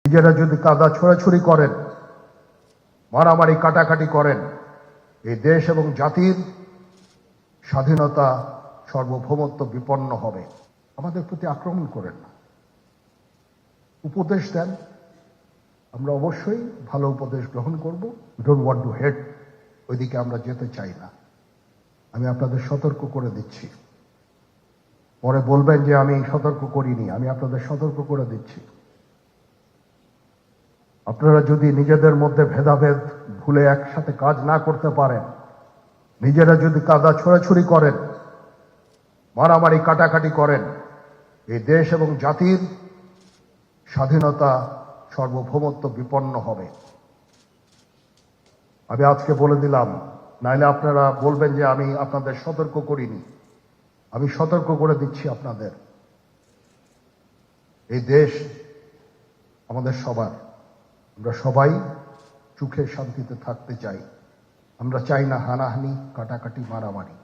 নিজেরা যদি কাদা ছোড়াছুড়ি করেন, মারামারি কাটাকাটি করেন, এই দেশ এবং জাতির স্বাধীনতা সার্বভৌমত্ব বিপন্ন হবে। আমাদের প্রতি আক্রমণ করেন না, উপদেশ দেন, আমরা অবশ্যই ভালো উপদেশ গ্রহণ করব। ডোন্ট ওয়ান্ট টু হেড, ওইদিকে আমরা যেতে চাই না। আমি আপনাদের সতর্ক করে দিচ্ছি, পরে বলবেন যে আমি সতর্ক করিনি। আমি আপনাদের সতর্ক করে দিচ্ছি, আপনারা যদি নিজেদের মধ্যে ভেদাভেদ ভুলে একসাথে কাজ না করতে পারেন, নিজেরা যদি কাদা ছোড়াছুড়ি করেন, মারামারি কাটাকাটি করেন, এই দেশ এবং জাতির স্বাধীনতা সার্বভৌমত্ব বিপন্ন হবে। আমি আজকে বলে দিলাম, নাইলে আপনারা বলবেন যে আমি আপনাদের সতর্ক করিনি। আমি সতর্ক করে দিচ্ছি আপনাদের। এই দেশ আমাদের সবার, আমরা সবাই সুখে শান্তিতে থাকতে চাই। আমরা চাই না হানাহানি, কাটাকাটি, মারামারি।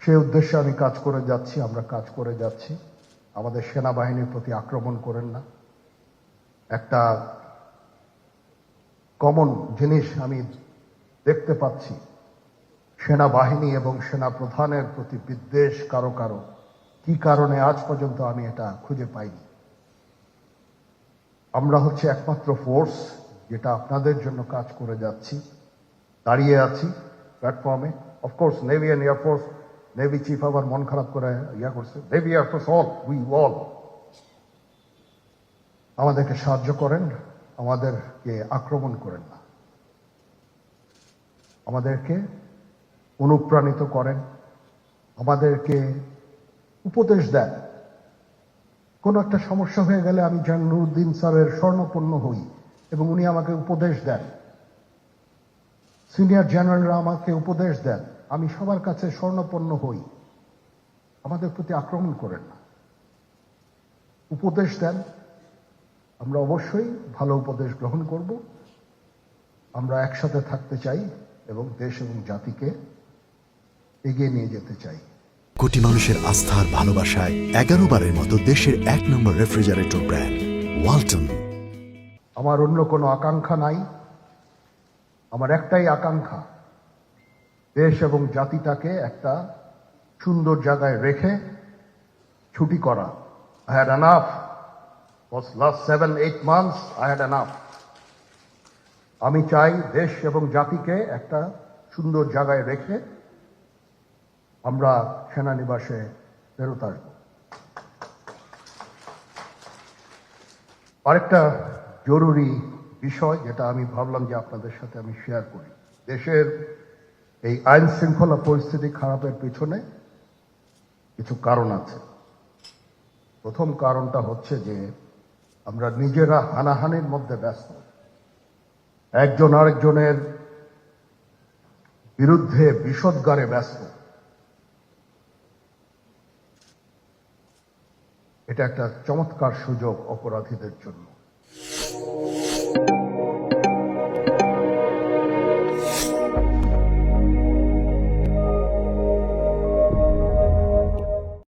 সেই উদ্দেশ্যে আমি কাজ করে যাচ্ছি, আমরা কাজ করে যাচ্ছি। আমাদের সেনাবাহিনীর প্রতি আক্রমণ করেন না। একটা কমন জিনিস আমি দেখতে পাচ্ছি, সেনাবাহিনী এবং সেনা প্রধানের প্রতি বিদ্বেষ কারো কারো। কি কারণে আজ পর্যন্ত আমি এটা খুঁজে পাইনি। আমরা হচ্ছে একমাত্র ফোর্স যেটা আপনাদের জন্য কাজ করে যাচ্ছি, দাঁড়িয়ে আছি প্ল্যাটফর্মে। Of course navy and air force, navy chief আবার মন খারাপ করে করছে। Navy air force all, we all, আমাদেরকে সাহায্য করেন, আমাদেরকে আক্রমণ করেন না, আমাদেরকে অনুপ্রাণিত করেন, আমাদেরকে উপদেশ দেন। কোনো একটা সমস্যা হয়ে গেলে আমি জাহাঙ্গীর স্যারের স্বর্ণপন্ন হই এবং উনি আমাকে উপদেশ দেন। সিনিয়র জেনারেলরা আমাকে উপদেশ দেন, আমি সবার কাছে স্বর্ণপন্ন হই। আমাদের প্রতি আক্রমণ করেন না, উপদেশ দেন, আমরা অবশ্যই ভালো উপদেশ গ্রহণ করব। আমরা একসাথে থাকতে চাই এবং দেশ এবং জাতিকে এগিয়ে নিয়ে যেতে চাই। কোটি মানুষের আস্থার ভালোবাসায় 11 বারের মতো দেশের 1 নম্বর রেফ্রিজারেটর ব্র্যান্ড ওয়ালটন। আমার অন্য কোনো আকাঙ্ক্ষা নাই, আমার একটাই আকাঙ্ক্ষা, দেশ এবং জাতিটাকে একটা সুন্দর জায়গায় রেখে ছুটি করা। I had enough. For last 7-8 months I had enough. আমি চাই দেশ এবং জাতিকে একটা সুন্দর জায়গায় রেখে আমরা সেনানিবাসে ফেরত আসব। আরেকটা জরুরি বিষয় যেটা আমি ভাবলাম যে আপনাদের সাথে আমি শেয়ার করি। দেশের এই আইন শৃঙ্খলা পরিস্থিতি খারাপের পিছনে কিছু কারণ আছে। প্রথম কারণটা হচ্ছে যে আমরা নিজেরা হানাহানির মধ্যে ব্যস্ত, একজন আরেকজনের বিরুদ্ধে বিষোদ্গারে ব্যস্ত। এটা একটা চমৎকার সুযোগ অপরাধীদের জন্য।